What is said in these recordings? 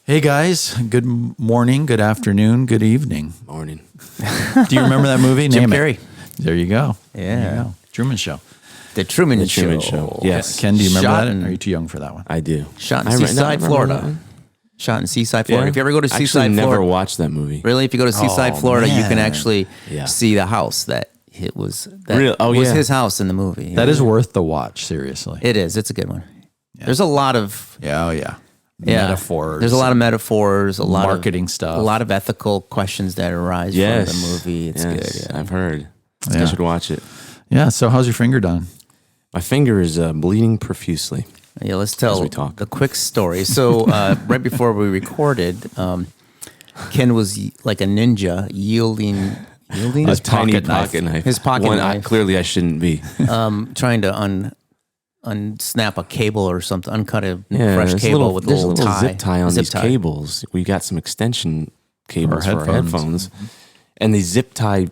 Hey guys, good morning, good afternoon, good evening. Morning. Do you remember that movie? Jim Name Carrey. it. There you go. Yeah. There you go. Truman Show. The Truman Show. Yes. Ken, do you remember Shot that? in- Or are you too young for that one? I do. Shot in I Seaside, remember Florida. that one. Shot in Seaside, Florida. Yeah. If you ever go to Actually, Seaside, never Florida, watched that movie. really, if you go to Seaside, Oh, Florida, you can man. actually Yeah. see the house that it was. That Really? Oh, was yeah. his house in the movie. That is worth the watch, seriously. It is. It's a good one. There's a lot of Yeah, oh yeah. yeah, Metaphors. There's a lot of metaphors, a lot marketing of stuff. a lot of ethical questions that arise Yes. from the movie. It's Yes, good. Yeah. I've heard. Yeah. I should watch it. Yeah, so how's your finger done? My finger is bleeding profusely. Yeah, let's tell we talk. the quick story. So right before we recorded, Ken was like a ninja yielding His Tiny pocket knife. His pocket knife. Clearly, I shouldn't be. trying to unsnap a cable or something, uncut a Yeah, fresh there's cable with a there's little tie. zip tie on Zip these tie. cables. We got some extension cables for our headphones, and they zip tie.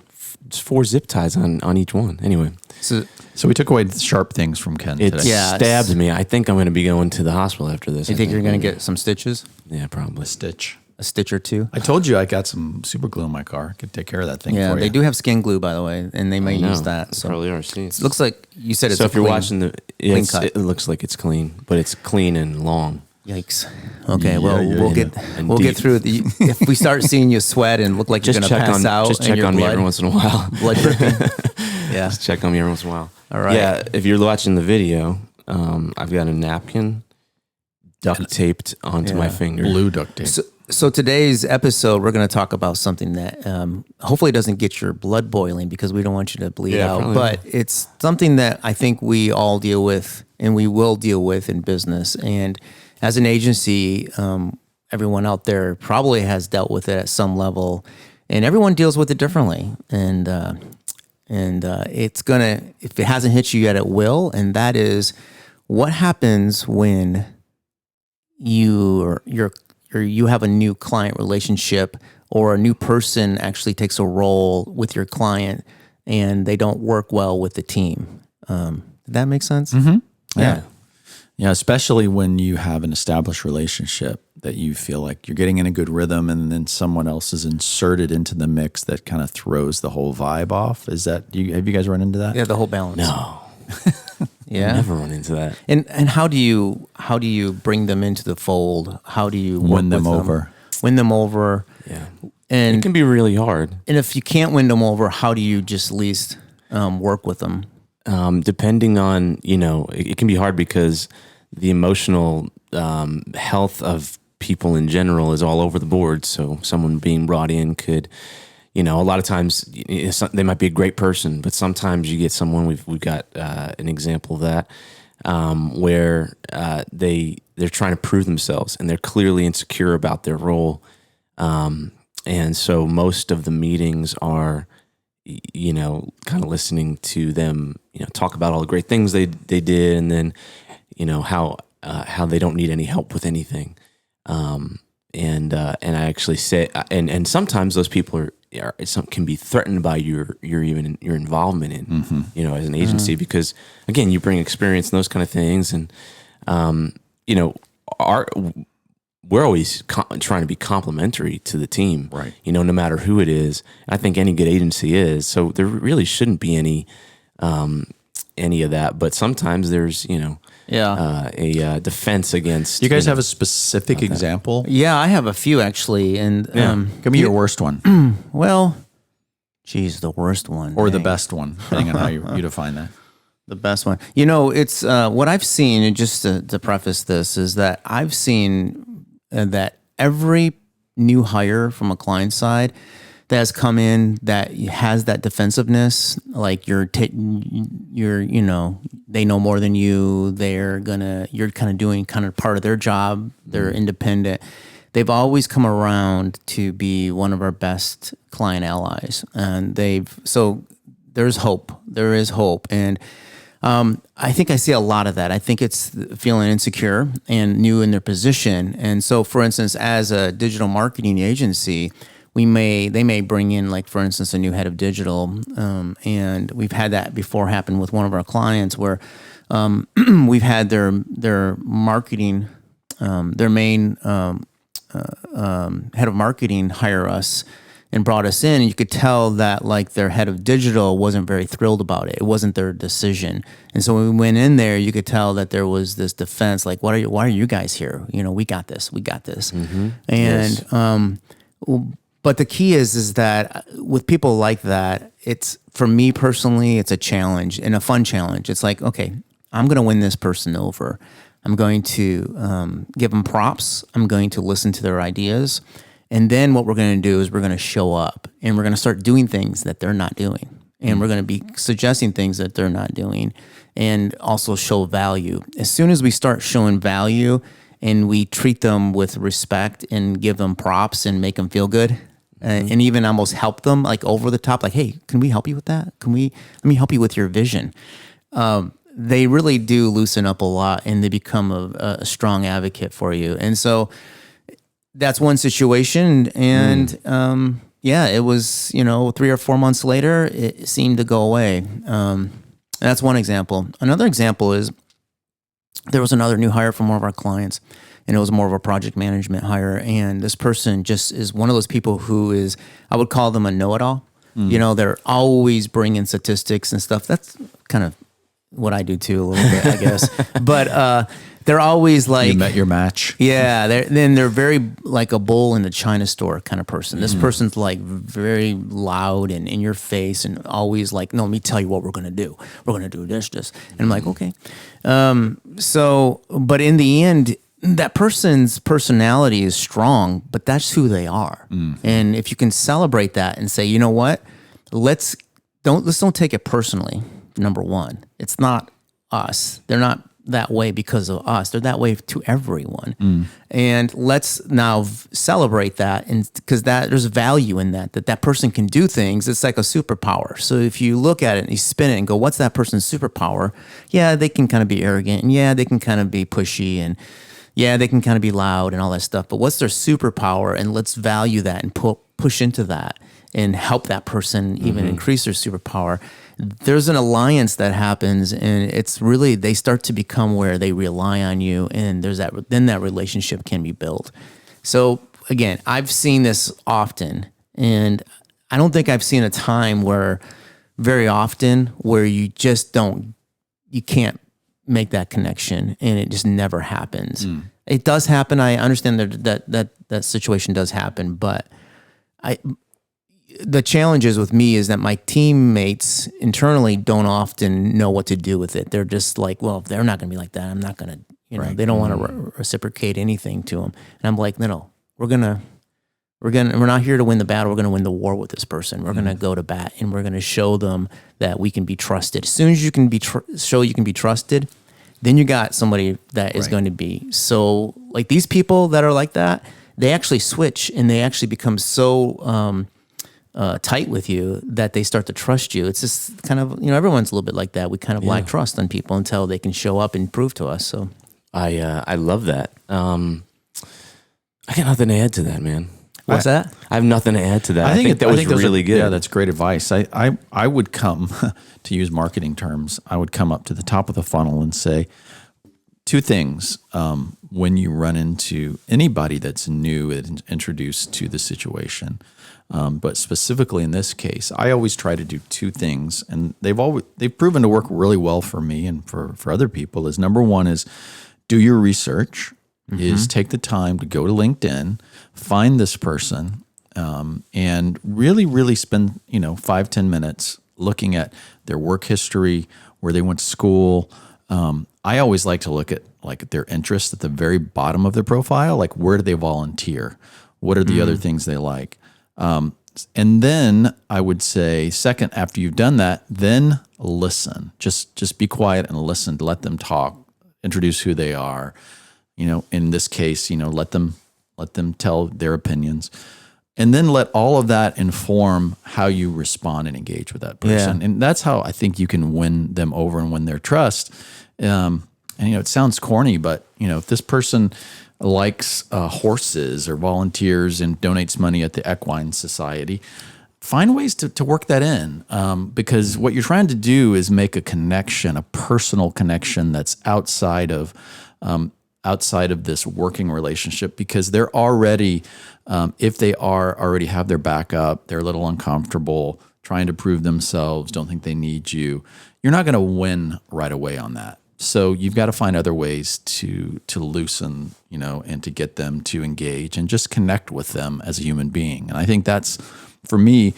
4 zip ties on each one. Anyway, So we took away the sharp things from Ken it today. Yeah. stabbed me. I think I'm going to be going to the hospital after this. You I think you're going to get some stitches? Yeah, probably. Stitch. A stitch or two? I told you I got some super glue in my car. I could take care of that thing Yeah, for you. they do have skin glue, by the way, and they may No, use that. they So probably are. See, it looks like you said it's so a if you're clean- watching the, clean it's, cut. it looks like it's clean, but it's clean and long. Yikes. Okay, well, Yeah, we'll yeah. get And we'll get deep. through the. If we start seeing you sweat and look like Just you're going to check pass on, out, just and check your on me blood, every once in a while. blood dripping. Yeah. Just check on me every once in a while. All right. Yeah, if you're watching the video, I've got a napkin duct taped onto my finger. Blue duct tape. So today's episode, we're going to talk about something that hopefully doesn't get your blood boiling because we don't want you to bleed Yeah, out. probably But it's something that I think we all deal with and we will deal with in business. And as an agency, everyone out there probably has dealt with it at some level, and everyone deals with it differently. And it's gonna, if it hasn't hit you yet, it will. And that is what happens when you have a new client relationship or a new person actually takes a role with your client and they don't work well with the team. Did that make sense? Mm-hmm. Yeah. Yeah, especially when you have an established relationship that you feel like you're getting in a good rhythm and then someone else is inserted into the mix that kind of throws the whole vibe off. Is that, have you guys run into that? Yeah, the whole balance. No, Yeah. never run into that. And how do you bring them into the fold? How do you work Win them with over. Win them over. Yeah, it And can be really hard. and if you can't win them over, how do you just at least work with them? Depending on, it can be hard because the emotional health of people in general is all over the board. So someone being brought in could, a lot of times they might be a great person, but sometimes you get someone, we've got an example of that, where they're trying to prove themselves and they're clearly insecure about their role. And so most of the meetings are, kind of listening to them, talk about all the great things they did, and then, how they don't need any help with anything. And I actually say, and sometimes those people can be threatened by your involvement in, as an agency, because again, you bring experience and those kind of things. And, we're always trying to be complimentary to the team, Right. No matter who it is. I think any good agency is. So there really shouldn't be any of that. But sometimes there's, a defense against. Do you guys have a specific example? Yeah, I have a few actually. And Give me your worst one well, geez, the worst one. or the dang. best one, depending on how you define that. The best one. It's what I've seen, and just to preface this, is that I've seen that every new hire from a client side that has come in that has that defensiveness, like they know more than you, you're kind of doing kind of part of their job, they're independent. They've always come around to be one of our best client allies. And so there's hope. There is hope. And I think I see a lot of that. I think it's feeling insecure and new in their position. And so, for instance, as a digital marketing agency, they may bring in, like, for instance, a new head of digital. And we've had that before happen with one of our clients where we've had their marketing, their main head of marketing hire us and brought us in, and you could tell that like their head of digital wasn't very thrilled about it. It wasn't their decision. And so when we went in there, you could tell that there was this defense, like, why are you guys here? We got this. Mm-hmm. And, but the key is that with people like that, it's, for me personally, it's a challenge and a fun challenge. It's like, okay, I'm going to win this person over. I'm going to give them props. I'm going to listen to their ideas. And then what we're going to do is we're going to show up and we're going to start doing things that they're not doing. And we're going to be suggesting things that they're not doing and also show value. As soon as we start showing value and we treat them with respect and give them props and make them feel good, and even almost help them like over the top, like, hey, can we help you with that? Let me help you with your vision. They really do loosen up a lot and they become a strong advocate for you. And so that's one situation. And it was, 3 or 4 months later, it seemed to go away. That's one example. Another example is there was another new hire from one of our clients, and it was more of a project management hire. And this person just is one of those people who is, I would call them a know-it-all. They're always bringing statistics and stuff. That's kind of what I do too, a little bit, I guess. But they're always like, you met your match. Yeah, they're very like a bull in the China store kind of person. This person's like very loud and in your face and always like, no, let me tell you what we're going to do. We're going to do this. And I'm like, okay. But in the end, that person's personality is strong, but that's who they are. And if you can celebrate that and say, you know what, let's don't take it personally. Number one, it's not us. They're not that way because of us. They're that way to everyone. And let's now celebrate that, and because there's value in that person can do things. It's like a superpower. So if you look at it and you spin it and go, what's that person's superpower? Yeah, they can kind of be arrogant, and yeah, they can kind of be pushy, and yeah, they can kind of be loud and all that stuff. But what's their superpower? And let's value that and push into that and help that person even increase their superpower. There's an alliance that happens, and it's really, they start to become where they rely on you, and then that relationship can be built. So again, I've seen this often, and I don't think I've seen a time very often where you just you can't make that connection, and it just never happens. It does happen. I understand that situation does happen, but the challenges with me is that my teammates internally don't often know what to do with it. They're just like, well, if they're not going to be like that, I'm not going to, they don't want to reciprocate anything to them. And I'm like, no, we're not here to win the battle. We're going to win the war with this person. We're going to go to bat, and we're going to show them that we can be trusted. As soon as you can show you can be trusted, then you got somebody that is going to be. So like these people that are like that, they actually switch, and they actually become so, tight with you that they start to trust you. It's just kind of, everyone's a little bit like that. We kind of lack trust on people until they can show up and prove to us. So I love that. I got nothing to add to that, man. What's that? I have nothing to add to that. I think that was really good. Yeah, that's great advice. I would come, to use marketing terms, I would come up to the top of the funnel and say two things when you run into anybody that's new and introduced to the situation. But specifically in this case, I always try to do two things, and they've proven to work really well for me and for other people. Is number one is do your research, is take the time to go to LinkedIn, find this person, and really spend 5-10 minutes looking at their work history, where they went to school. I always like to look at like their interests at the very bottom of their profile, like where do they volunteer, what are the other things they like. And then I would say, second, after you've done that, then listen. Just be quiet and listen. Let them talk. Introduce who they are. In this case, let them tell their opinions, and then let all of that inform how you respond and engage with that person. And that's how I think you can win them over and win their trust. And it sounds corny, but if this person likes horses or volunteers and donates money at the Equine Society, find ways to work that in, because what you're trying to do is make a connection, a personal connection that's outside of outside of this working relationship, because they're already, if they already have their back up, they're a little uncomfortable, trying to prove themselves, don't think they need you. You're not going to win right away on that. So you've got to find other ways to loosen, and to get them to engage and just connect with them as a human being. And I think that's, for me,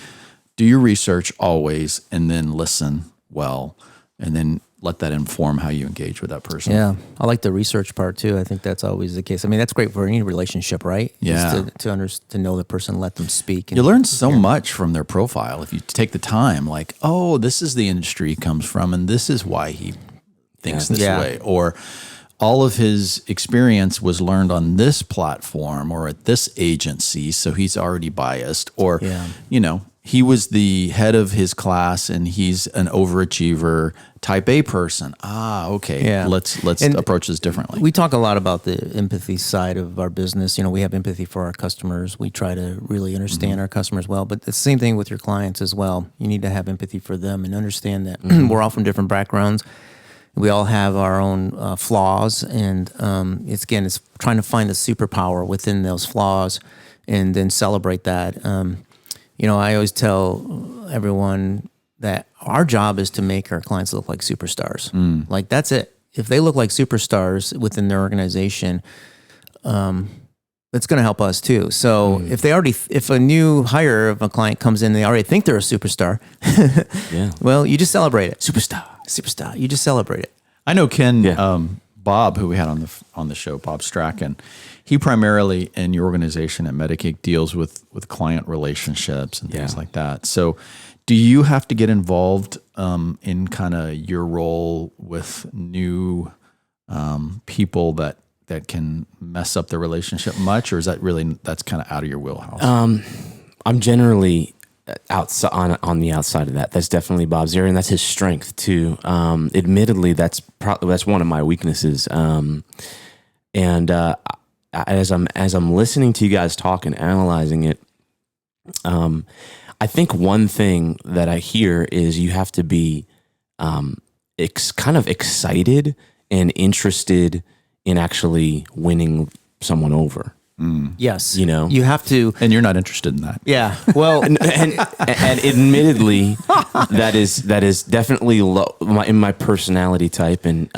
do your research always and then listen well, and then let that inform how you engage with that person. Yeah. I like the research part too. I think that's always the case. I mean, that's great for any relationship, right? Yeah. Just to know the person, let them speak. You learn so much from their profile if you take the time, like, oh, this is the industry he comes from, and this is why he thinks this way. Or all of his experience was learned on this platform or at this agency, so he's already biased. Or, he was the head of his class and he's an overachiever, type A person. Okay. Yeah. Let's approach this differently. We talk a lot about the empathy side of our business. We have empathy for our customers. We try to really understand our customers well, but the same thing with your clients as well. You need to have empathy for them and understand that we're all from different backgrounds. We all have our own flaws, and it's trying to find the superpower within those flaws and then celebrate that. I always tell everyone that our job is to make our clients look like superstars. Like, that's it. If they look like superstars within their organization, that's going to help us too. So if a new hire of a client comes in, they already think they're a superstar. Well, you just celebrate it. Superstar. You just celebrate it. I know Ken, Bob, who we had on the show, Bob Strachan. He primarily in your organization at Medicaid deals with client relationships and things like that. So, do you have to get involved in kind of your role with new people that can mess up the relationship much, or is that's kind of out of your wheelhouse? I'm generally outside on the outside of that. That's definitely Bob's area, and that's his strength too. Admittedly, that's one of my weaknesses. As I'm listening to you guys talk and analyzing it, I think one thing that I hear is you have to be kind of excited and interested in actually winning someone over. Yes. You have to. And you're not interested in that. Yeah. Well, and admittedly, that is definitely low in my personality type, and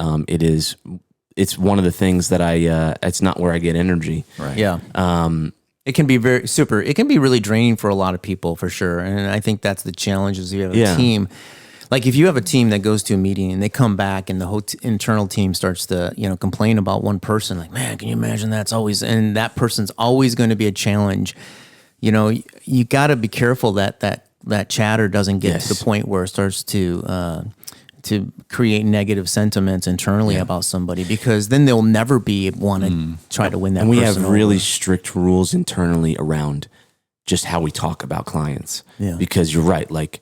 it's one of the things that it's not where I get energy. Right. Yeah. It can be it can be really draining for a lot of people, for sure. And I think that's the challenge is you have a team. Like, if you have a team that goes to a meeting and they come back and the whole internal team starts to, complain about one person, like, man, can you imagine and that person's always going to be a challenge. You got to be careful that chatter doesn't get to the point where it starts to create negative sentiments internally about somebody, because then they'll never want to try to win that person. And we have really over. strict rules internally around just how we talk about clients. Yeah. Because you're right, like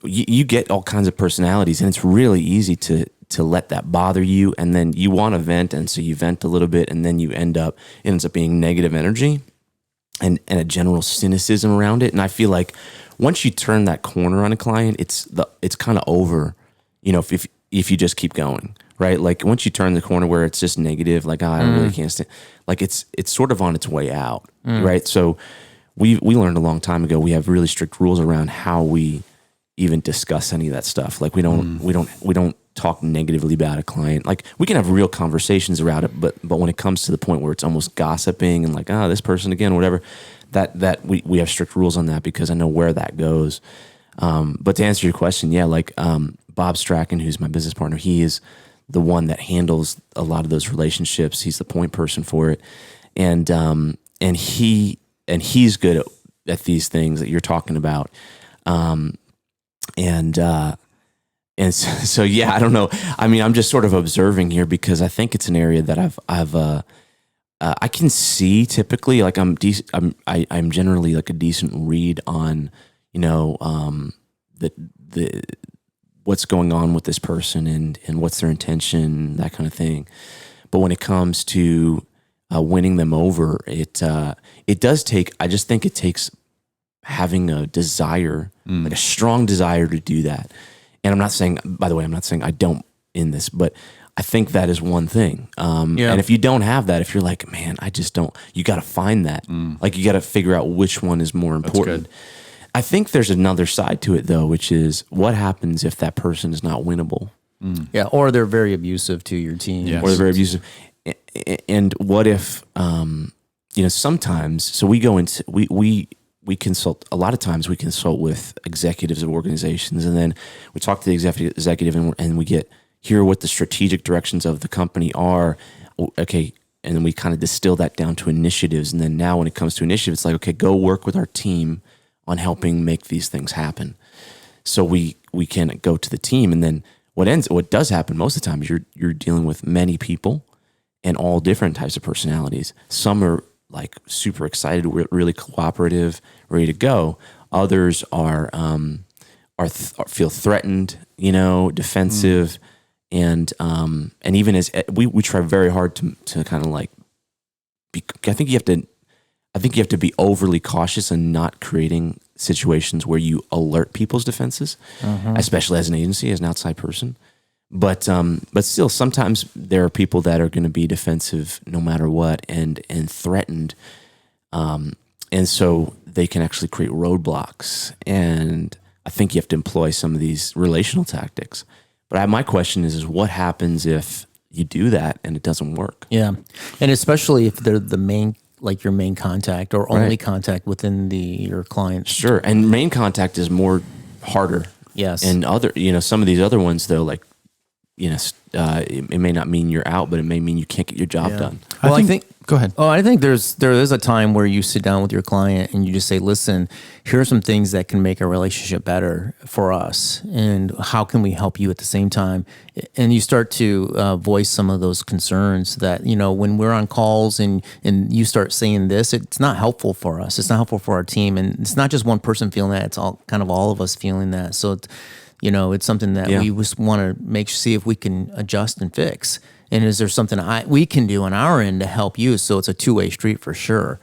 you get all kinds of personalities, and it's really easy to let that bother you, and then you want to vent, and so you vent a little bit, and then it ends up being negative energy and a general cynicism around it. And I feel like once you turn that corner on a client, it's kind of over. If you just keep going, right? Like, once you turn the corner where it's just negative, like, I really can't stand, like, it's sort of on its way out, right? So we learned a long time ago, we have really strict rules around how we even discuss any of that stuff. Like, we don't talk negatively about a client. Like, we can have real conversations around it, but when it comes to the point where it's almost gossiping and like, this person again, whatever, that we have strict rules on that, because I know where that goes. But to answer your question, Bob Strachan, who's my business partner, he is the one that handles a lot of those relationships. He's the point person for it, and he's good at these things that you're talking about. So I don't know. I mean, I'm just sort of observing here, because I think it's an area that I can see typically. Like, I'm generally like a decent read on the what's going on with this person and what's their intention, that kind of thing. But when it comes to winning them over, it does take. I just think it takes having a desire, like a strong desire to do that. And I'm not saying, by the way, I don't in this, but I think that is one thing. And if you don't have that, if you're like, man, I just don't, you got to find that. Like you got to figure out which one is more important. I think there's another side to it though, which is what happens if that person is not winnable? Yeah, or they're very abusive to your team. Or they're very abusive. And what if, sometimes, so we go into, we consult, a lot of times we consult with executives of organizations, and then we talk to the executive and we hear what the strategic directions of the company are. Okay. And then we kind of distill that down to initiatives. And then now when it comes to initiatives, it's like, okay, go work with our team on helping make these things happen. So we can go to the team, and then what does happen most of the time is you're dealing with many people and all different types of personalities. Some are like super excited, really cooperative, ready to go. Others are feel threatened, defensive, and even as we try very hard to kind of like I think you have to be overly cautious and not creating situations where you alert people's defenses, especially as an agency, as an outside person. But still, sometimes there are people that are going to be defensive no matter what and threatened, and so they can actually create roadblocks. And I think you have to employ some of these relational tactics. But my question is what happens if you do that and it doesn't work? Yeah, and especially if they're the main, like your main contact or only contact within your client. Sure, and main contact is more harder. Yes, and some of these other ones though, like it may not mean you're out, but it may mean you can't get your job done. Well, I think go ahead. Oh, I think there is a time where you sit down with your client and you just say, listen, here are some things that can make our relationship better for us, and how can we help you at the same time? And you start to voice some of those concerns that, when we're on calls and you start saying this, it's not helpful for us. It's not helpful for our team. And it's not just one person feeling that, it's all of us feeling that. So it's something that we just want to see if we can adjust and fix. And is there something we can do on our end to help you? So it's a two-way street for sure.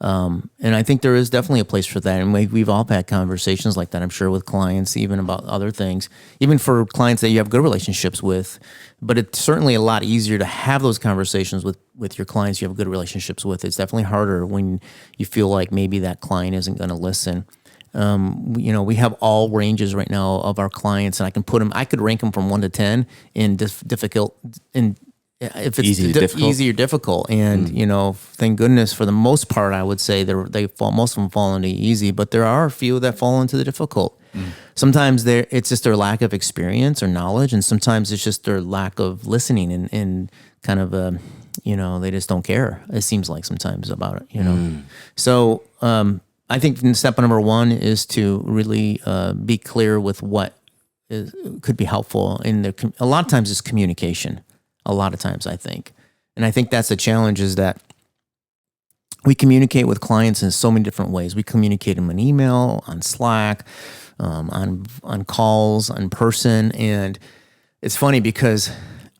And I think there is definitely a place for that. And we've all had conversations like that, I'm sure, with clients, even about other things, even for clients that you have good relationships with. But it's certainly a lot easier to have those conversations with your clients you have good relationships with. It's definitely harder when you feel like maybe that client isn't going to listen. We have all ranges right now of our clients, and I could rank them from 1 to 10 in difficult, in if it's easy or difficult. And, thank goodness for the most part, I would say most of them fall into easy, but there are a few that fall into the difficult. Sometimes it's just their lack of experience or knowledge. And sometimes it's just their lack of listening and kind of, they just don't care. It seems like sometimes about it, So, I think step number one is to really be clear with what could be helpful. A lot of times it's communication. A lot of times, I think. And I think that's the challenge, is that we communicate with clients in so many different ways. We communicate them on email, on Slack, on calls, in person. And it's funny because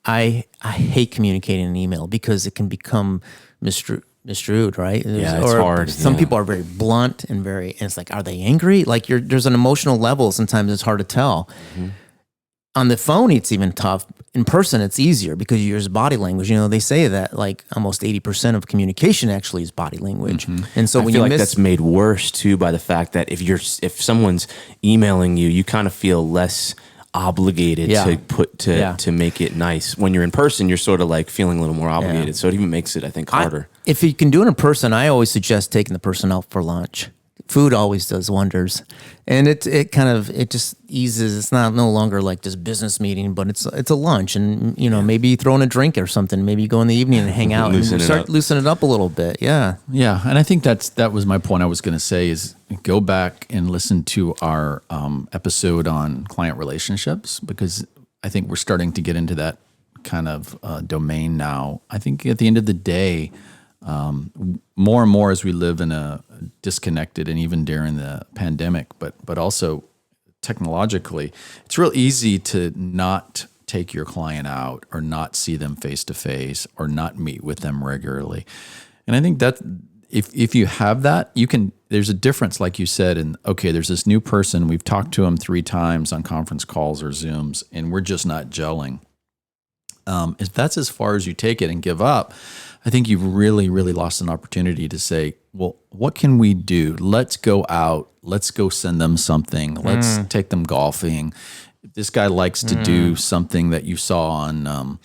I hate communicating in email because it can become misconstrued, right? Yeah, it's hard. Some people are very blunt and it's like, are they angry? Like there's an emotional level. Sometimes it's hard to tell. On the phone, it's even tough. In person, it's easier because you use body language. They say that like almost 80% of communication actually is body language. And so when I feel like that's made worse too by the fact that if someone's emailing you, you kind of feel less obligated to make it nice. When you're in person, you're sort of like feeling a little more obligated. So it even makes it, I think, harder. If you can do it in person, I always suggest taking the person out for lunch. Food always does wonders, and it just eases. It's no longer like this business meeting, but it's a lunch, and maybe you throw in a drink or something. Maybe you go in the evening and hang out and loosen it up a little bit. Yeah, and I think that was my point. I was going to say is go back and listen to our episode on client relationships, because I think we're starting to get into that kind of domain now. I think at the end of the day, more and more as we live in a disconnected, and even during the pandemic, but also technologically, it's real easy to not take your client out or not see them face to face or not meet with them regularly. And I think that if you have that, there's a difference, like you said, in, okay, there's this new person, we've talked to them 3 times on conference calls or Zooms, and we're just not gelling. if that's as far as you take it and give up, I think you've really, really lost an opportunity to say, well, what can we do? Let's go out. Let's go send them something. Let's take them golfing. If this guy likes to do something that you saw on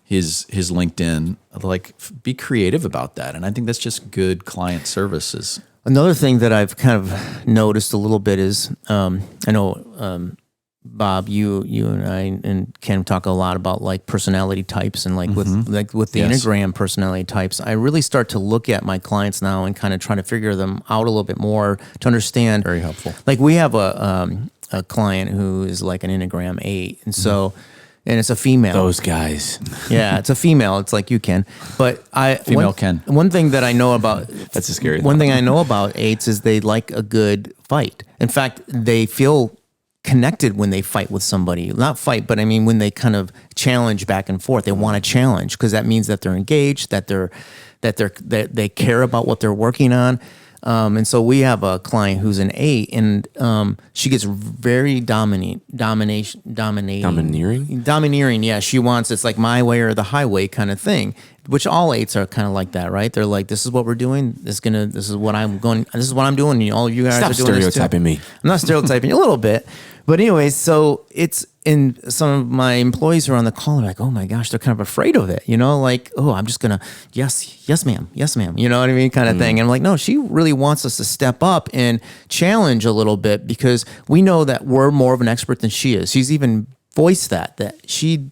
his LinkedIn, like be creative about that. And I think that's just good client services. Another thing that I've kind of noticed a little bit is, I know, Bob, you and I and Ken talk a lot about like personality types and like with the Enneagram personality types. I really start to look at my clients now and kind of try to figure them out a little bit more to understand. Very helpful. Like we have a client who is like an Enneagram 8, and so. And it's a female. Those guys. Yeah, it's a female. It's like you, Ken. But Ken. One thing that I know about That's a scary one thing I know about 8s is they like a good fight. In fact, they feel connected when they fight with somebody. Not fight, but I mean when they kind of challenge back and forth. They want to challenge because that means that they're engaged, that they care about what they're working on. And so we have a client who's an 8, and she gets very domineering. Yeah, she wants it's like my way or the highway kind of thing. Which all 8s are kind of like that, right? They're like, this is what we're doing. This is what I'm doing. And all of you guys Stop are doing this too. stereotyping me. I'm not stereotyping a little bit, but anyways, so it's in some of my employees who are on the call. They're like, oh my gosh, they're kind of afraid of it, like, oh, I'm just gonna yes, ma'am, you know what I mean, kind of thing. And I'm like, no, she really wants us to step up and challenge a little bit because we know that we're more of an expert than she is. She's even voiced that she's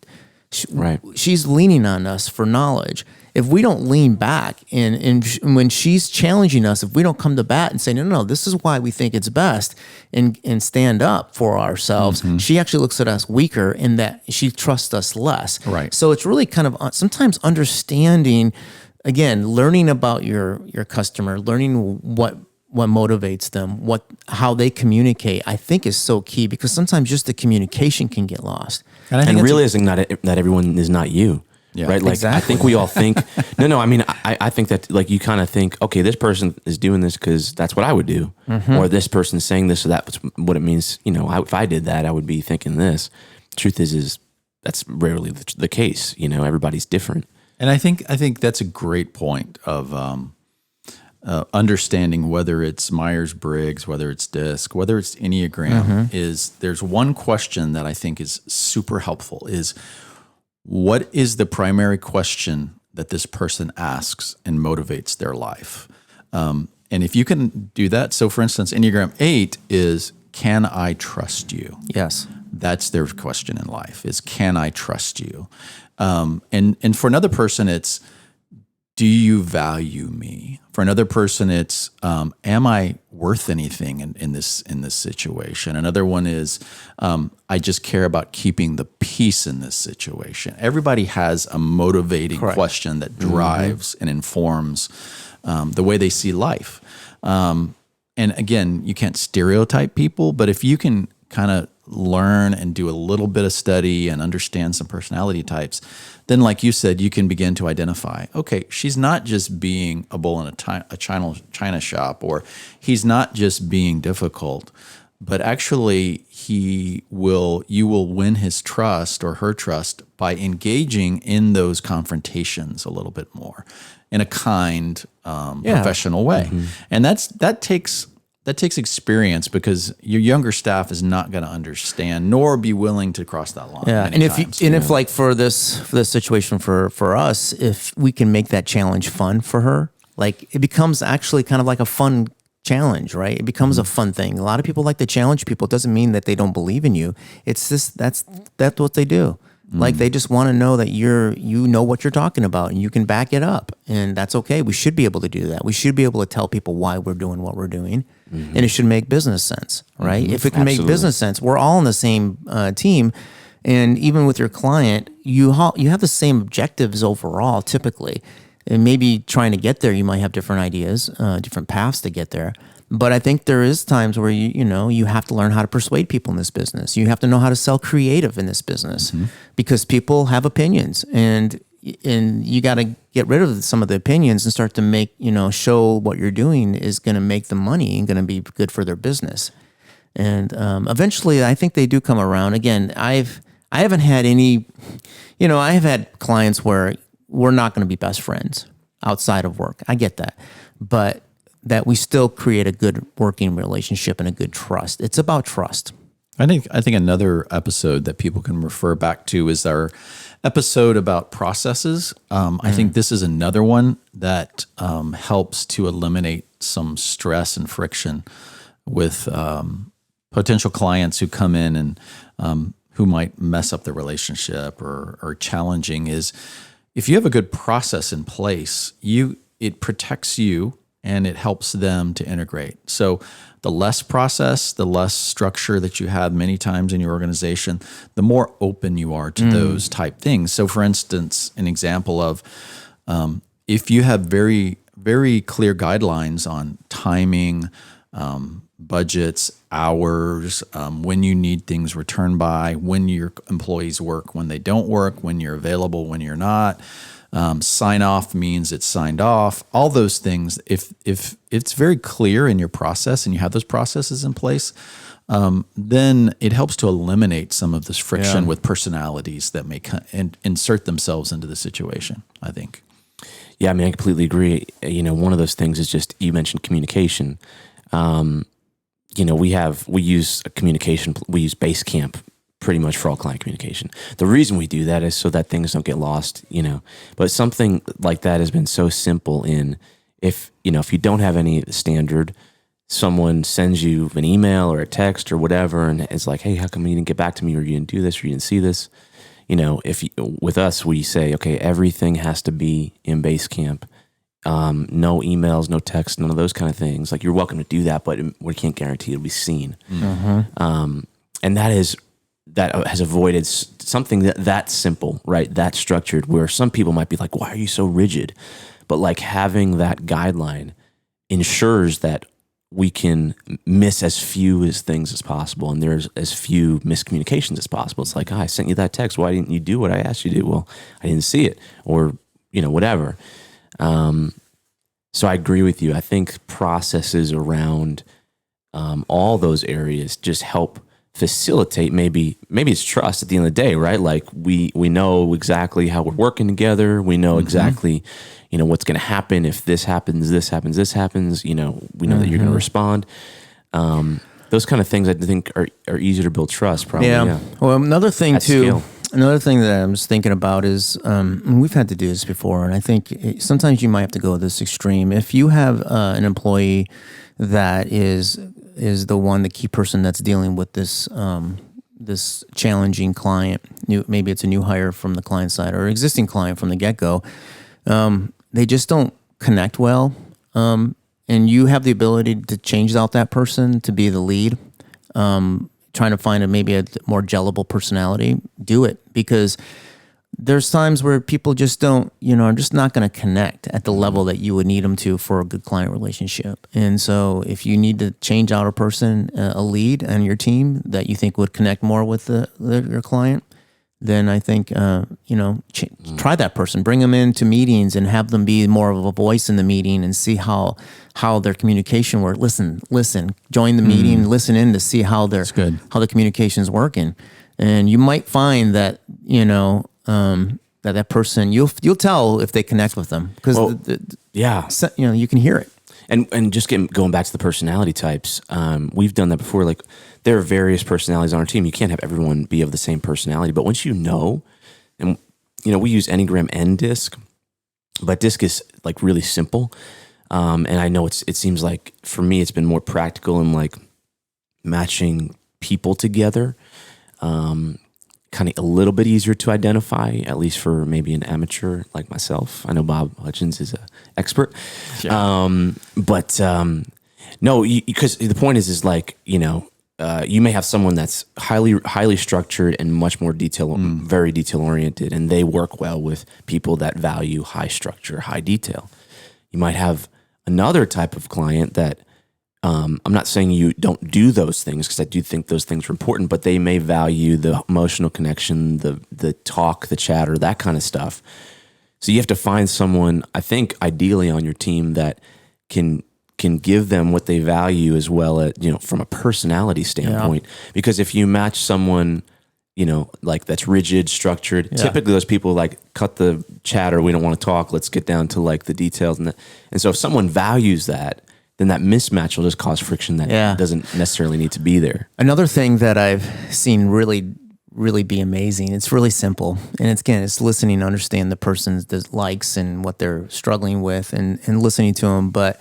leaning on us for knowledge. If we don't lean back and when she's challenging us, if we don't come to bat and say, no, this is why we think it's best and stand up for ourselves, she actually looks at us weaker in that she trusts us less. Right. So it's really kind of sometimes understanding, again, learning about your customer, learning what motivates them, how they communicate, I think is so key because sometimes just the communication can get lost. And realizing that everyone is not you. Yeah, right. Like exactly. I think we all think, no. I mean, I think that like you kind of think, okay, this person is doing this because that's what I would do, or this person's saying this, so that's what it means. If I did that, I would be thinking this. Truth is that's rarely the case. Everybody's different. And I think that's a great point of understanding whether it's Myers-Briggs, whether it's DISC, whether it's Enneagram. Is there's one question that I think is super helpful is, what is the primary question that this person asks and motivates their life? And if you can do that, so for instance, Enneagram 8 is, can I trust you? Yes. That's their question in life is, can I trust you? And for another person, it's, do you value me? For another person, it's, am I worth anything in this situation? Another one is, I just care about keeping the peace in this situation. Everybody has a motivating question that drives and informs the way they see life. And again, you can't stereotype people, but if you can kind of learn and do a little bit of study and understand some personality types, then like you said, you can begin to identify, okay, she's not just being a bull in a china shop, or he's not just being difficult, but actually you will win his trust or her trust by engaging in those confrontations a little bit more in a kind, professional way. And that takes experience because your younger staff is not going to understand nor be willing to cross that line. Yeah, and if like for this situation for us, if we can make that challenge fun for her, like it becomes actually kind of like a fun challenge, right? It becomes a fun thing. A lot of people like to challenge people. It doesn't mean that they don't believe in you. It's just that's what they do. Like they just want to know that you know what you're talking about and you can back it up, and that's okay. We should be able to do that. We should be able to tell people why we're doing what we're doing, and it should make business sense, right? If it can make business sense, we're all on the same team, and even with your client, you have the same objectives overall, typically. And maybe trying to get there, you might have different ideas, different paths to get there. But I think there is times where you have to learn how to persuade people in this business. You have to know how to sell creative in this business because people have opinions, and you got to get rid of some of the opinions and start to make show what you're doing is going to make them money and going to be good for their business. And eventually, I think they do come around. Again, I haven't had any, I have had clients where we're not going to be best friends outside of work. I get that. But that we still create a good working relationship and a good trust. It's about trust. I think another episode that people can refer back to is our episode about processes. I think this is another one that helps to eliminate some stress and friction with potential clients who come in and who might mess up the relationship or challenging. Is if you have a good process in place, it protects you and it helps them to integrate. So the less process, the less structure that you have many times in your organization, the more open you are to those type things. So for instance, an example of if you have very, very clear guidelines on timing, budgets, hours, when you need things returned by, when your employees work, when they don't work, when you're available, when you're not. Sign off means it's signed off. All those things, if it's very clear in your process and you have those processes in place, then it helps to eliminate some of this friction with personalities that may insert themselves into the situation, I think. Yeah, I mean, I completely agree. One of those things is just, you mentioned communication. We use communication, we use Basecamp pretty much for all client communication. The reason we do that is so that things don't get lost, but something like that has been so simple if you don't have any with someone sends you an email or a text or whatever, and it's like, hey, how come you didn't get back to me, or you didn't do this, or you didn't see this? With us, we say, okay, everything has to be in Basecamp. No emails, no text, none of those kind of things. Like, you're welcome to do that, but we can't guarantee it'll be seen. And that has avoided something that's simple, right? That's structured, where some people might be like, why are you so rigid? But like, having that guideline ensures that we can miss as few things as possible, and there's as few miscommunications as possible. It's like, I sent you that text. Why didn't you do what I asked you to do? Well, I didn't see it, or, whatever. So I agree with you. I think processes around all those areas just help facilitate, maybe it's trust at the end of the day, right? Like, we know exactly how we're working together. We know exactly, what's going to happen if this happens, this happens, this happens. We know that you're going to respond. Those kind of things I think are easier to build trust, probably. Yeah. Well, another thing At too. scale. Another thing that I was thinking about is, and we've had to do this before, and I think sometimes you might have to go this extreme. If you have an employee that is the key person that's dealing with this this challenging client, maybe it's a new hire from the client side or existing client from the get-go, they just don't connect well, and you have the ability to change out that person to be the lead, trying to find maybe a more gellable personality, do it, because there's times where people just don't, are just not going to connect at the level that you would need them to for a good client relationship. And so if you need to change out a person, a lead on your team that you think would connect more with your client, then I think, try that person, bring them into meetings and have them be more of a voice in the meeting and see how their communication works. Listen, join the meeting, listen in to see how the communication is working. And you might find that, that person, you'll tell if they connect with them, because you can hear it. And just going back to the personality types, we've done that before. Like, there are various personalities on our team. You can't have everyone be of the same personality. But once and we use Enneagram and DISC, but DISC is like really simple. And I know it seems like, for me, it's been more practical in like matching people together. Kind of a little bit easier to identify, at least for maybe an amateur like myself. I know Bob Hutchins is an expert. Sure. No, because the point is like, you may have someone that's highly structured and much more very detail oriented, and they work well with people that value high structure, high detail. You might have another type of client that, I'm not saying you don't do those things, because I do think those things are important, but they may value the emotional connection, the talk, the chatter, that kind of stuff. So you have to find someone, I think, ideally on your team that can give them what they value, as well as, from a personality standpoint. Yeah. Because if you match someone, like that's rigid, structured. Yeah. Typically those people like cut the chatter. We don't want to talk. Let's get down to like the details. And so if someone values that, then that mismatch will just cause friction that doesn't necessarily need to be there. Another thing that I've seen really be amazing, it's really simple. And it's listening to understand the person's likes and what they're struggling with and listening to them, but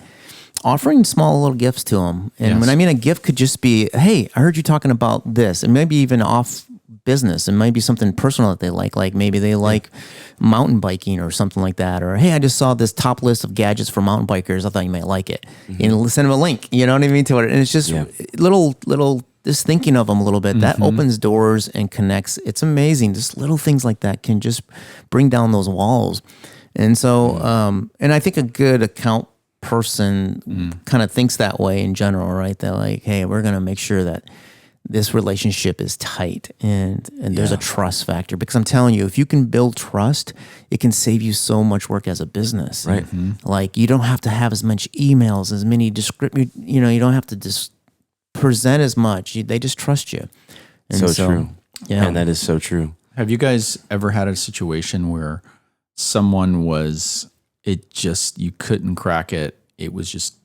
offering small little gifts to them. And when I mean a gift could just be, hey, I heard you talking about this, and maybe even off business. It might be something personal that they like maybe they like mountain biking or something like that. Or, hey, I just saw this top list of gadgets for mountain bikers. I thought you might like it. And send them a link, you know what I mean, to it. And it's just little, just thinking of them a little bit, that opens doors and connects. It's amazing. Just little things like that can just bring down those walls. And so, and I think a good account person kind of thinks that way in general, right? They're like, hey, we're going to make sure that this relationship is tight and there's a trust factor, because I'm telling you, if you can build trust, it can save you so much work as a business. Right. Like you don't have to have as much emails, as many you don't have to just present as much. They just trust you. And so true. Yeah. And that is so true. Have you guys ever had a situation where someone you couldn't crack it? It was just,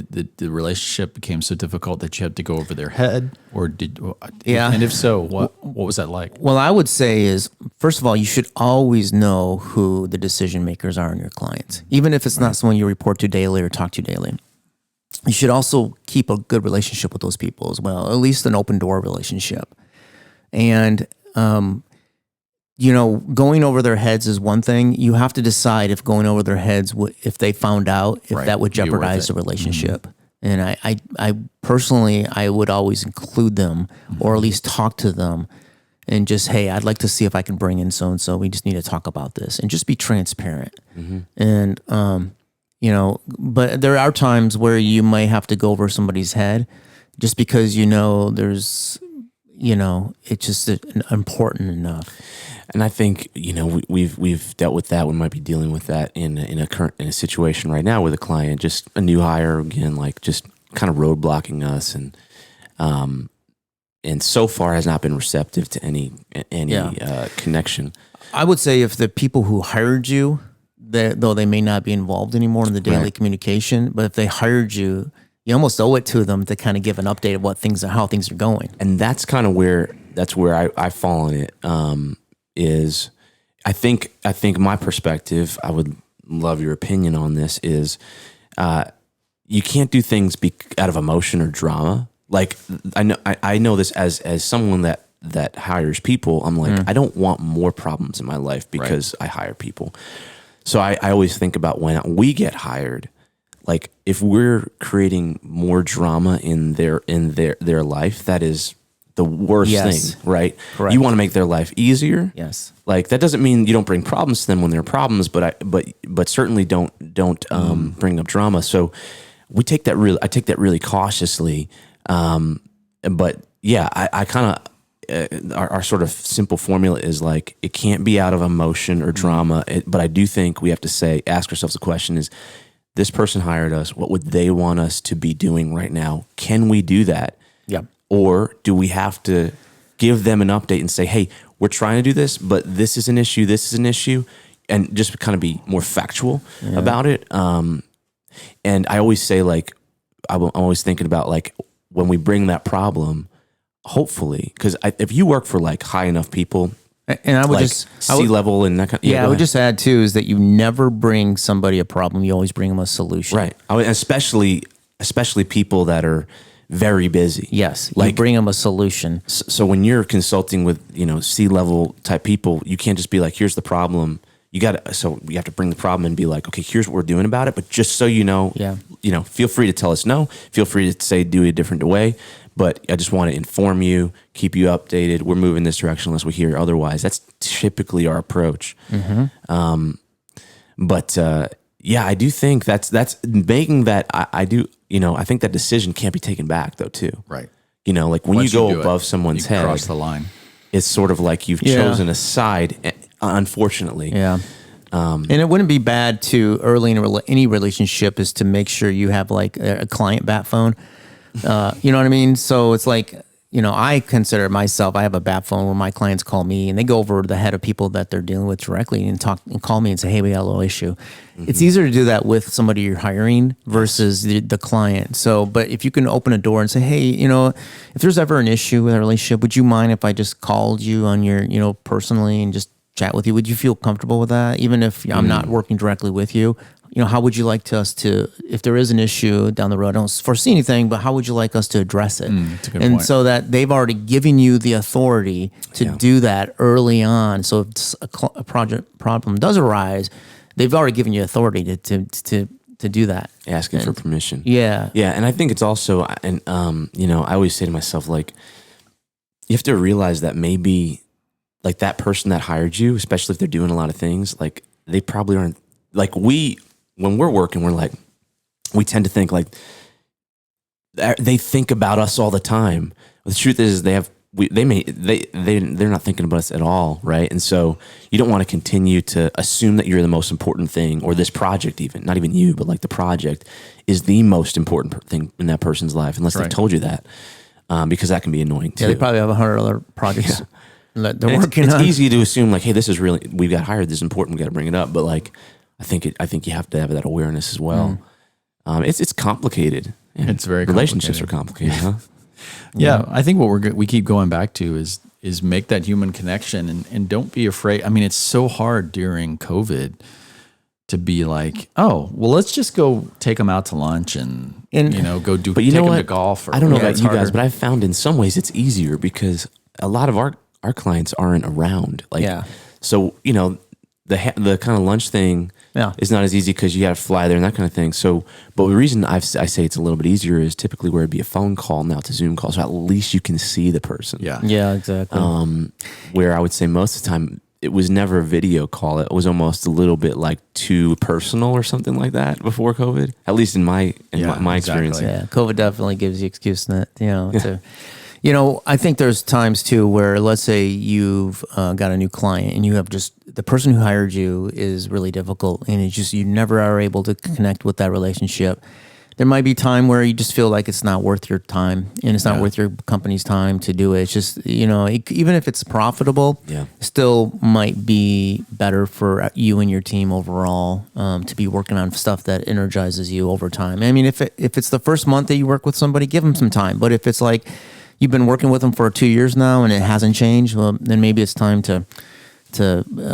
the relationship became so difficult that you had to go over their head, or and if so, what was that like? Well, I would say is, first of all, you should always know who the decision makers are in your clients, even if it's not someone you report to daily or talk to daily. You should also keep a good relationship with those people as well, at least an open door relationship. And going over their heads is one thing. You have to decide if going over their heads, if they found out, if that would jeopardize the relationship. And I personally, I would always include them, or at least talk to them, and just, hey, I'd like to see if I can bring in so-and-so. We just need to talk about this, and just be transparent. And, but there are times where you might have to go over somebody's head just because, there's, it's just important enough. And I think we've dealt with that. We might be dealing with that in a situation right now with a client, just a new hire again, like just kind of roadblocking us, and so far has not been receptive to any connection. I would say if the people who hired you, though they may not be involved anymore in the daily communication, but if they hired you, you almost owe it to them to kind of give an update of how things are going. And that's kind of where I fall on it. Is I think my perspective, I would love your opinion on this, is you can't do things out of emotion or drama. Like I know this as someone that hires people. I'm like, I don't want more problems in my life because I hire people. So I always think about when we get hired, like if we're creating more drama in their life, that is the worst thing, right? Correct. You want to make their life easier. Yes. Like that doesn't mean you don't bring problems to them when there are problems, but certainly don't bring up drama. So I take that really cautiously. But yeah, I kind of our sort of simple formula is like, it can't be out of emotion or drama. But I do think we have to ask ourselves the question is, this person hired us. What would they want us to be doing right now? Can we do that? Yep. Or do we have to give them an update and say, hey, we're trying to do this, but this is an issue, and just kind of be more factual about it. And I always say, like, I'm always thinking about, like, when we bring that problem, hopefully, because if you work for, like, high enough people, and I would like just C-level and that kind of, I would just add too is that you never bring somebody a problem. You always bring them a solution. Right. Especially people that are very busy. Yes. Like, you bring them a solution. So when you're consulting with, C-level type people, you can't just be like, here's the problem. You have to bring the problem and be like, okay, here's what we're doing about it. But just so you know, feel free to tell us no. Feel free to say do it a different way. But I just want to inform you, keep you updated. We're moving this direction unless we hear otherwise. That's typically our approach. But I do think that's making that. I do. I think that decision can't be taken back though too. Right. Like when Once you go do above it, someone's you head, cross the line. It's sort of like you've chosen a side. Unfortunately. Yeah. And it wouldn't be bad to early in any relationship is to make sure you have like a client bat phone. You know what I mean? So it's like, I consider myself, I have a bat phone where my clients call me and they go over the head of people that they're dealing with directly and call me and say, hey, we got a little issue. It's easier to do that with somebody you're hiring versus the client. So, but if you can open a door and say, hey, if there's ever an issue with a relationship, would you mind if I just called you on your, personally and just chat with you? Would you feel comfortable with that? Even if I'm not working directly with you? How would you like us to, if there is an issue down the road, I don't foresee anything, but how would you like us to address it? That's a good point. So that they've already given you the authority to do that early on. So if a project problem does arise, they've already given you authority to do that. Asking for permission. Yeah. Yeah. And I think it's also, and, I always say to myself, like, you have to realize that maybe like that person that hired you, especially if they're doing a lot of things, like they probably aren't like when we're working, we're like, we tend to think like they think about us all the time. The truth is they're not thinking about us at all. Right. And so you don't want to continue to assume that you're the most important thing, or this project, even not even you, but like the project is the most important thing in that person's life, unless they've told you that, because that can be annoying too. Yeah, they probably have 100 other projects that they're working on. It's easy to assume like, hey, this is really, we got hired, this is important, we got to bring it up. But like, I think you have to have that awareness as well. It's complicated. It's very relationships are complicated, huh? Yeah, I think what we keep going back to is make that human connection and don't be afraid. I mean, it's so hard during COVID to be like, oh, well, let's just go take them out to lunch and go do. But take them to golf. I don't know about you guys, but I've found in some ways it's easier because a lot of our clients aren't around. So the kind of lunch thing. Yeah. It's not as easy because you got to fly there and that kind of thing. So, but the reason I say it's a little bit easier is typically where it'd be a phone call, now it's a Zoom call. So at least you can see the person. Yeah. Yeah, exactly. Where I would say most of the time it was never a video call. It was almost a little bit like too personal or something like that before COVID, at least in my experience. Yeah. COVID definitely gives you excuse I think there's times too where, let's say you've got a new client and you have the person who hired you is really difficult, and it's just you never are able to connect with that relationship. There might be time where you just feel like it's not worth your time and it's not worth your company's time to do it. It's just, even if it's profitable, still might be better for you and your team overall to be working on stuff that energizes you over time. I mean, if it's the first month that you work with somebody, give them some time. But if it's like, you've been working with them for 2 years now and it hasn't changed, well, then maybe it's time to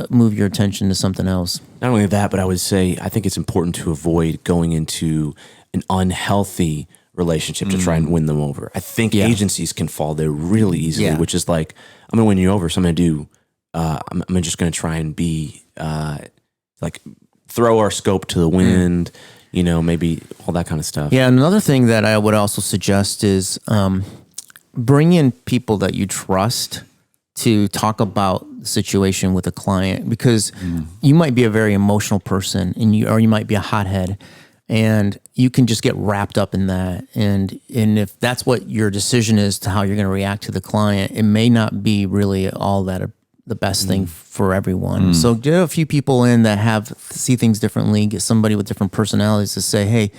move your attention to something else. Not only that, but I would say I think it's important to avoid going into an unhealthy relationship to try and win them over. I think agencies can fall there really easily, which is like, I'm going to win you over, so I'm going to do, I'm just going to try and be, like throw our scope to the wind, maybe all that kind of stuff. Yeah, another thing that I would also suggest is bring in people that you trust to talk about the situation with a client, because you might be a very emotional person or you might be a hothead, and you can just get wrapped up in that. And if that's what your decision is to how you're going to react to the client, it may not be really all that the best thing for everyone. So get a few people in that see things differently, get somebody with different personalities to say, hey,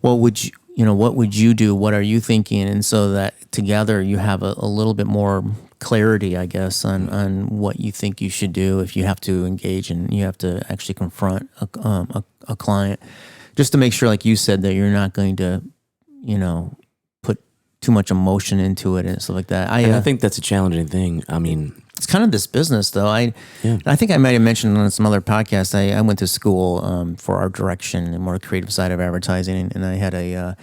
what would you do? What are you thinking? And so that together you have a little bit more clarity, I guess, on what you think you should do if you have to engage and you have to actually confront a client, just to make sure, like you said, that you're not going to, put too much emotion into it and stuff like that. I think that's a challenging thing. I mean, it's kind of this business, though. I think I might have mentioned on some other podcast, I went to school for art direction and more creative side of advertising, and I had a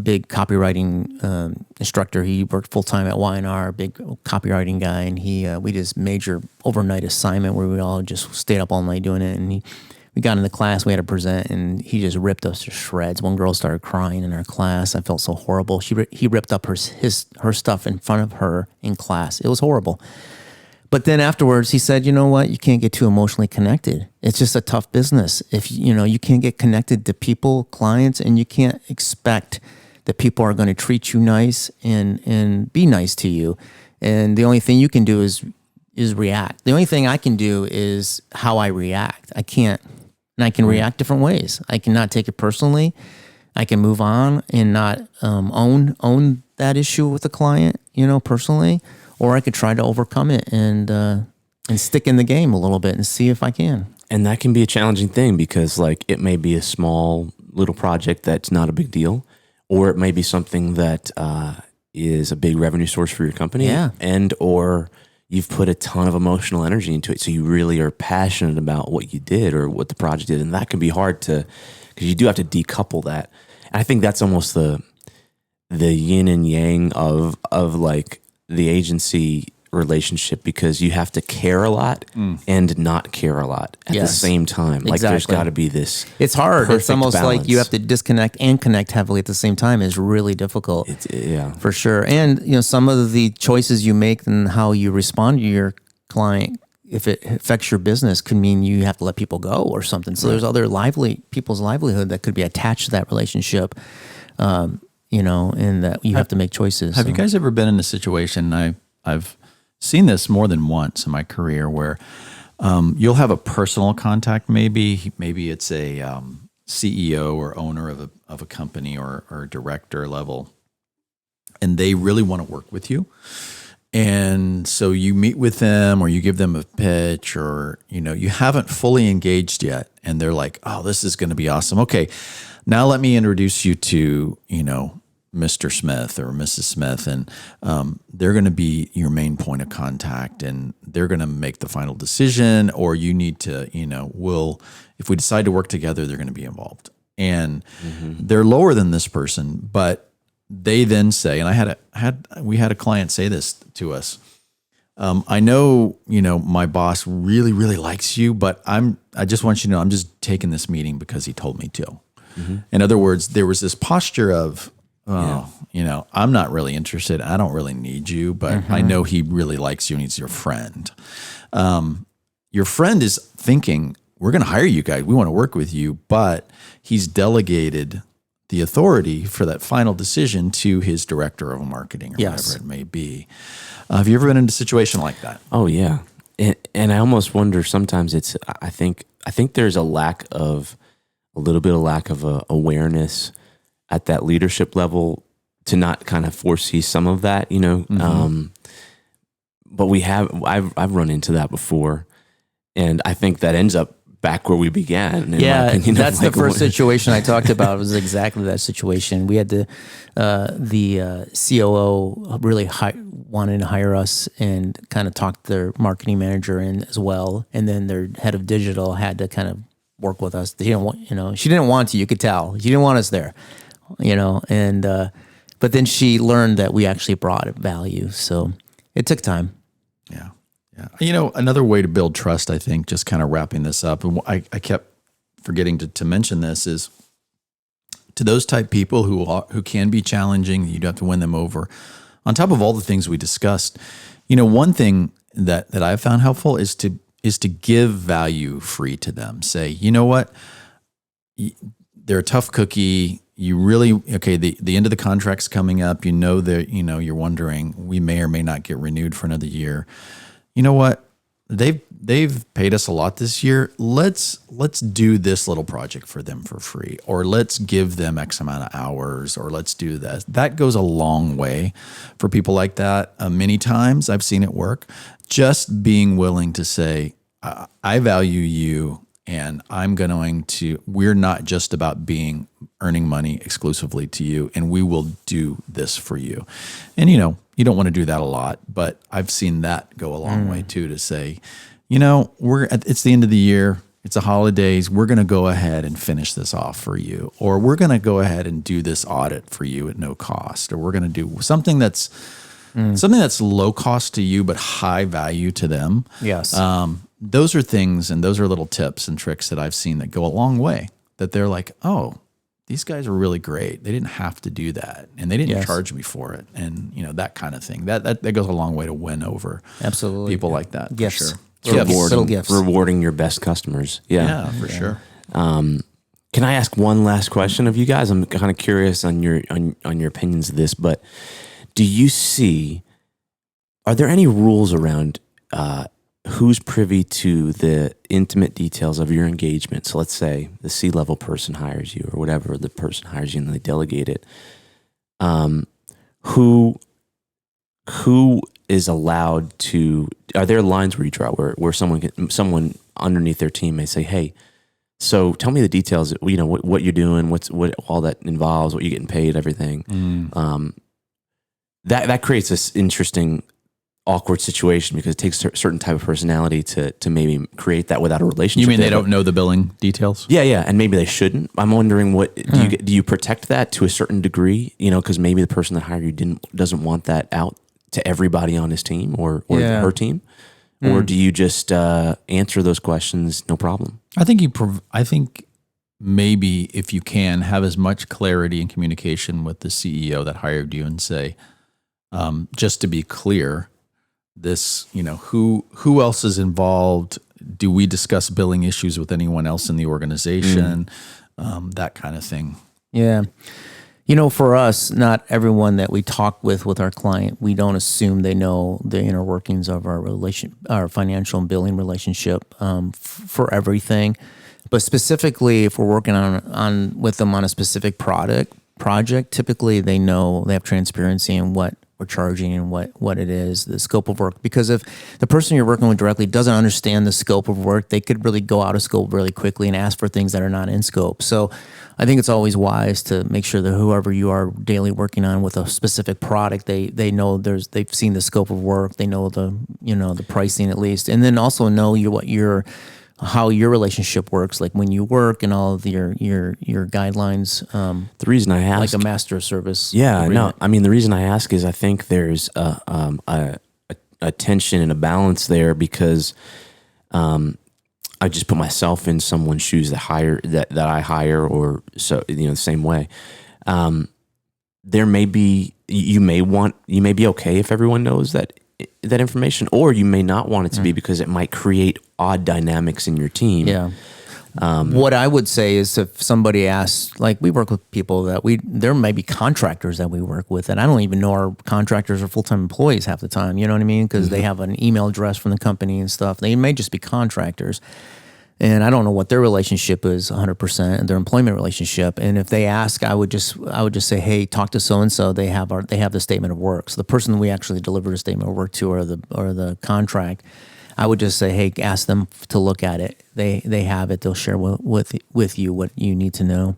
big copywriting instructor. He worked full time at Y&R, big copywriting guy, and we did this major overnight assignment where we all just stayed up all night doing it. And we got into class, we had to present, and he just ripped us to shreds. One girl started crying in our class. I felt so horrible. He ripped up her stuff in front of her in class. It was horrible. But then afterwards, he said, you know what? You can't get too emotionally connected. It's just a tough business. If you can't get connected to people, clients, and you can't expect that people are going to treat you nice and be nice to you. And the only thing you can do is react. The only thing I can do is how I react. I can react different ways. I cannot take it personally. I can move on and not own that issue with the client, personally, or I could try to overcome it and stick in the game a little bit and see if I can. And that can be a challenging thing because like it may be a small little project that's not a big deal, or it may be something that is a big revenue source for your company, and or you've put a ton of emotional energy into it, so you really are passionate about what you did or what the project did, and that can be hard to, because you do have to decouple that. And I think that's almost the yin and yang of like the agency relationship, because you have to care a lot and not care a lot at the same time. Like there's got to be this. It's hard. It's almost balance. like you have to disconnect and connect heavily at the same time. Is really difficult. For sure. And some of the choices you make and how you respond to your client, if it affects your business, could mean you have to let people go or something. So there's other people's livelihood that could be attached to that relationship. And that you have to make choices. Have you guys ever been in a situation? I've seen this more than once in my career where you'll have a personal contact. Maybe it's a CEO or owner of a company or director level, and they really want to work with you. And so you meet with them or you give them a pitch, or you haven't fully engaged yet, and they're like, "Oh, this is going to be awesome. Okay, now let me introduce you to Mr. Smith or Mrs. Smith, and they're going to be your main point of contact, and they're going to make the final decision, or you need to, if we decide to work together, they're going to be involved." And they're lower than this person, but they then say, and we had a client say this to us, I know, my boss really, really likes you, but I just want you to know, I'm just taking this meeting because he told me to. In other words, there was this posture of, I'm not really interested. I don't really need you, but I know he really likes you and he's your friend. Your friend is thinking, we're going to hire you guys. We want to work with you, but he's delegated the authority for that final decision to his director of marketing or whatever it may be. Have you ever been in a situation like that? Oh yeah. And I almost wonder sometimes I think there's a little bit of lack of awareness at that leadership level to not kind of foresee some of that, but I've run into that before, and I think that ends up back where we began. In my opinion, that's the first situation I talked about. Was exactly that situation. We had the COO really wanted to hire us and kind of talked their marketing manager in as well, and then their head of digital had to kind of work with us. She didn't want to. You could tell she didn't want us there. But then she learned that we actually brought value. So it took time. Yeah. Another way to build trust, I think, just kind of wrapping this up, and I kept forgetting to mention this, is to those type people who can be challenging, you don't have to win them over. On top of all the things we discussed, one thing that I've found helpful is to give value free to them. Say, you know what? They're a tough cookie. You really, the end of the contract's coming up. You're wondering, we may or may not get renewed for another year. You know what? They've paid us a lot this year. Let's do this little project for them for free, or let's give them X amount of hours, or let's do that. That goes a long way for people like that. Many times I've seen it work. Just being willing to say, I value you, and we're not just about earning money exclusively to you, and we will do this for you. And, you don't want to do that a lot, but I've seen that go a long way too, to say, it's the end of the year. It's the holidays. We're going to go ahead and finish this off for you, or we're going to go ahead and do this audit for you at no cost, or we're going to do something that's low cost to you, but high value to them. Yes. Those are things, and those are little tips and tricks that I've seen that go a long way, that they're like, oh, these guys are really great. They didn't have to do that, and they didn't charge me for it. And, that kind of thing, that goes a long way to win over people like that. Gifts. For sure. Little gifts. Rewarding your best customers. Yeah, for sure. Can I ask one last question of you guys? I'm kind of curious on your opinions of this, but are there any rules around who's privy to the intimate details of your engagement? So let's say the C-level person hires you, or whatever, the person hires you and they delegate it. Who who is allowed to? Are there lines where you draw where someone underneath their team may say, "Hey, so tell me the details. What you're doing, what all that involves, what you're getting paid, everything." That creates this interesting, awkward situation because it takes a certain type of personality to maybe create that without a relationship. You mean they don't know the billing details? Yeah, and maybe they shouldn't. I'm wondering, do you protect that to a certain degree? Because maybe the person that hired you doesn't want that out to everybody on his team or her team, or do you just answer those questions no problem? I think maybe if you can have as much clarity and communication with the CEO that hired you and say, just to be clear, this, who else is involved? Do we discuss billing issues with anyone else in the organization? That kind of thing. Yeah. For us, not everyone that we talk with our client, we don't assume they know the inner workings of our financial and billing relationship for everything. But specifically, if we're working on with them on a specific project, typically they have transparency in what we're charging and what it is, the scope of work. Because if the person you're working with directly doesn't understand the scope of work, they could really go out of scope really quickly and ask for things that are not in scope. So I think it's always wise to make sure that whoever you are daily working on with a specific product, they know they've seen the scope of work, they know the pricing at least, and then also know how your relationship works, like when you work and all of your guidelines. The reason I ask, like a master service. Yeah, agreement. no, I mean the reason I ask is I think there's a tension and a balance there because I just put myself in someone's shoes that I hire, or so the same way. There may be you may be okay if everyone knows that information, or you may not want it to be because it might create odd dynamics in your team. Yeah. What I would say is if somebody asks, like we work with people there may be contractors that we work with, and I don't even know our contractors are full-time employees half the time, you know what I mean? Because they have an email address from the company and stuff. They may just be contractors. And I don't know what their relationship is 100%, their employment relationship. And if they ask, I would just say, hey, talk to so-and-so. They have the statement of work. So the person we actually delivered a statement of work to or the contract, I would just say, hey, ask them to look at it. They have it. They'll share with you what you need to know.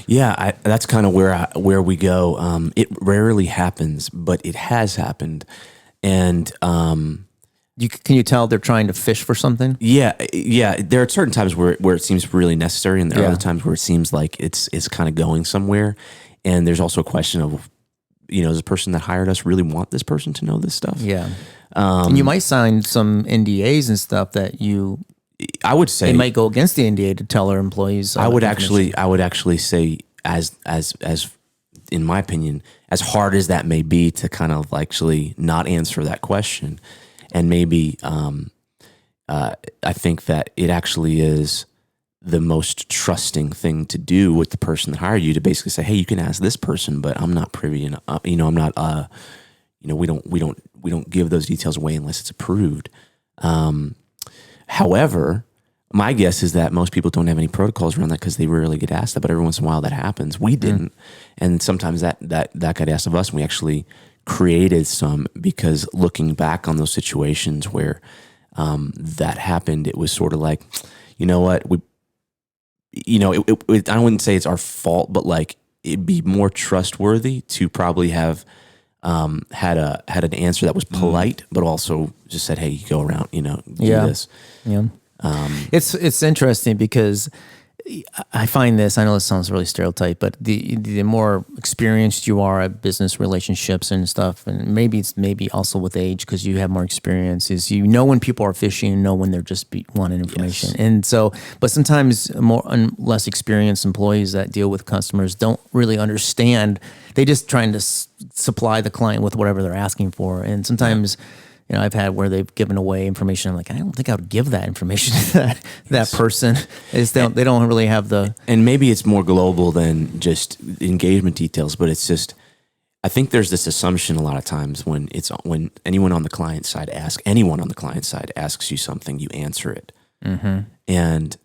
Yeah, that's kind of where we go. It rarely happens, but it has happened. And can you tell they're trying to fish for something? Yeah. There are certain times where it seems really necessary, and there are other times where it seems like it's kind of going somewhere. And there's also a question of, does the person that hired us really want this person to know this stuff? Yeah. And you might sign some NDAs and stuff that I would say they might go against the NDA to tell our employees. I would actually say, as in my opinion, as hard as that may be to kind of actually not answer that question. And maybe I think that it actually is the most trusting thing to do with the person that hired you, to basically say, hey, you can ask this person, but I'm not privy, and I'm not, we don't give those details away unless it's approved. However, my guess is that most people don't have any protocols around that because they rarely get asked that, but every once in a while that happens. We didn't, and sometimes that got asked of us, and we actually created some, because looking back on those situations where that happened, it was sort of like, you know what, I wouldn't say it's our fault, but it'd be more trustworthy to probably have had an answer that was polite, but also just said, hey, you go around, do this. Yeah. It's interesting because I find this, I know this sounds really stereotyped, but the more experienced you are at business relationships and stuff, and maybe it's also with age because you have more experience, is when people are fishing and know when they're just wanting information. Yes. And so, but sometimes more less experienced employees that deal with customers don't really understand. They just trying to supply the client with whatever they're asking for. And sometimes, I've had where they've given away information. I'm like, I don't think I would give that information to that person. They don't really have the. And maybe it's more global than just engagement details, but it's just, I think there's this assumption a lot of times when anyone on the client side asks you something, you answer it. Mm-hmm. And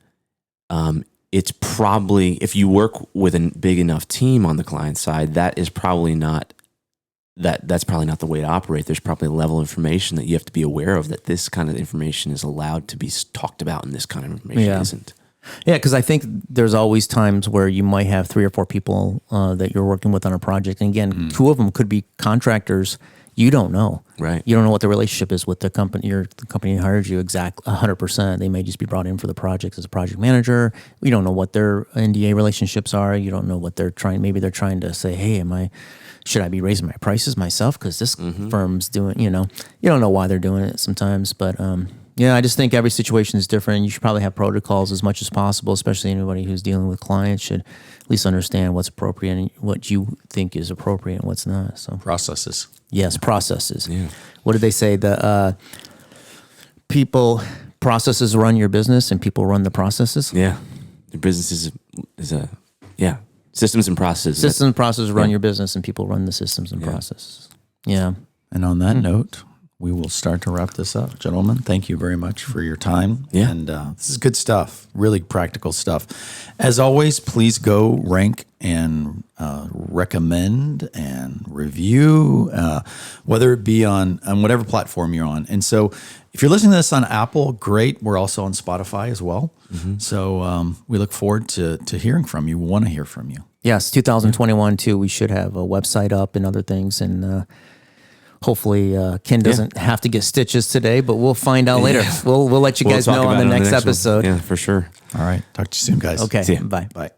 it's probably, if you work with a big enough team on the client side, that is probably not that's probably not the way to operate. There's probably a level of information that you have to be aware of, that this kind of information is allowed to be talked about and this kind of information isn't. Yeah, because I think there's always times where you might have 3 or 4 people that you're working with on a project. And again, 2 of them could be contractors. You don't know. Right. You don't know what the relationship is with the company. The company hired you exactly 100%. They may just be brought in for the project as a project manager. You don't know what their NDA relationships are. You don't know what they're trying. Maybe they're trying to say, hey, should I be raising my prices myself? Because this firm's doing, you don't know why they're doing it sometimes. But yeah, I just think every situation is different. You should probably have protocols as much as possible, especially anybody who's dealing with clients should at least understand what's appropriate and what you think is appropriate and what's not. So Processes. yes, processes. Yeah. What did they say? The processes run your business and people run the processes. Yeah. Your business is systems and processes. Systems and processes run your business and people run the systems and processes. Yeah. And on that note, we will start to wrap this up. Gentlemen, thank you very much for your time. Yeah. And this is good stuff, really practical stuff. As always, please go rank and recommend and review, whether it be on whatever platform you're on. And so if you're listening to this on Apple, great. We're also on Spotify as well. So we look forward to hearing from you. We want to hear from you. Yes, 2021 too. We should have a website up and other things, and hopefully Ken doesn't have to get stitches today, but we'll find out later. We'll let you guys know on the next episode. Yeah, for sure. All right. Talk to you soon, guys. Okay. See ya. Bye. Bye.